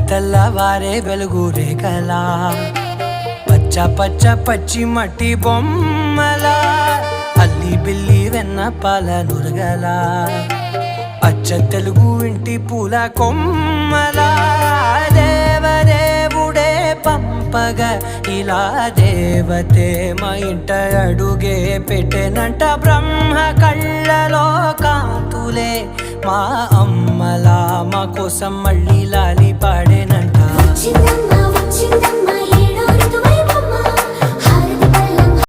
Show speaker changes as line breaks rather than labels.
తెల్లవారే వెలుగు రేఖలా పచ్చ పచ్చ పచ్చి మట్టి బొమ్మలా అల్లి బిల్లి వెన్న పాల నురగలా అచ్చ తెలుగు ఇంటి పూల కొమ్మలా దేవదేవుడే పంపగా ఇలా దేవతే మా ఇంట అడుగే పెట్టెనంట బ్రహ్మ కళ్ళలో కాంతులే మా అమ్మలా మా కోసం మళ్ళీ లాలి పాడేనంట.